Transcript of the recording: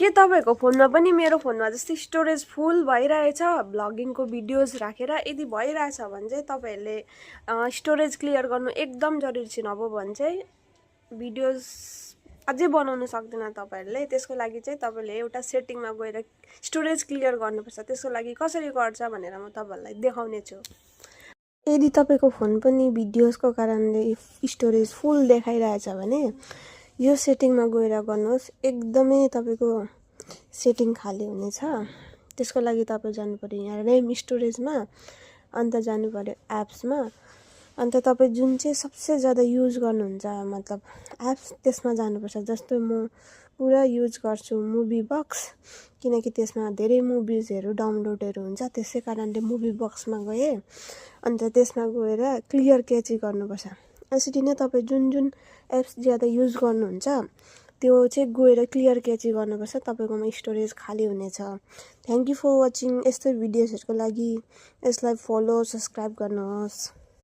के तपाईहरुको फोनमा पनि मेरो फोनमा जस्तै स्टोरेज फुल भइरहेछ ब्लगिङको भिडियोज राखेर यदि भइरहेछ भने चाहिँ तपाईहरुले स्टोरेज क्लियर गर्नु एकदम जरुरी छ नभए भने चाहिँ भिडियोज अझै बनाउन सक्दैन तपाईहरुले त्यसको लागि चाहिँ तपाईले एउटा सेटिङमा गएर स्टोरेज क्लियर गर्नुपर्छ त्यसको लागि कसरी गर्छ भनेर म तपाईहरुलाई देखाउने छु यदि तपाईको फोन पनि भिडियोजको कारणले स्टोरेज फुल देखाइरहेछ भने यो सेटिङमा गएर गर्नुहोस् एकदमै तपाईको सेटिङ खाली हुनेछ त्यसको लागि तपाई जानु पर्यो यहाँ रैम स्टोरेजमा अन्त जानु पर्यो एप्समा अन्त तपाई जुन चाहिँ सबसे ज्यादा युज गर्नुहुन्छ मतलब एप्स त्यसमा जानुपर्छ जस्तो म पुरा युज गर्छु मुभी बक्स किनकि त्यसमा धेरै मुभिजहरु डाउनलोडहरु हुन्छ त्यसै कारणले मुभी बक्समा गए अन्त त्यसमा गएर क्लियर क्याची गर्नुपर्छ यसरी नै तपाई जुन जुन एप्स ज्यादा युज गर्नुहुन्छ त्यो चाहिँ गएर क्लियर क्याची गर्नुपर्छ तपाईकोमा स्टोरेज खाली हुनेछ थ्यांक यू फर वाचिङ यस्तो भिडियोजहरुको लागि यसलाई फलो सब्स्क्राइब गर्नुहोस्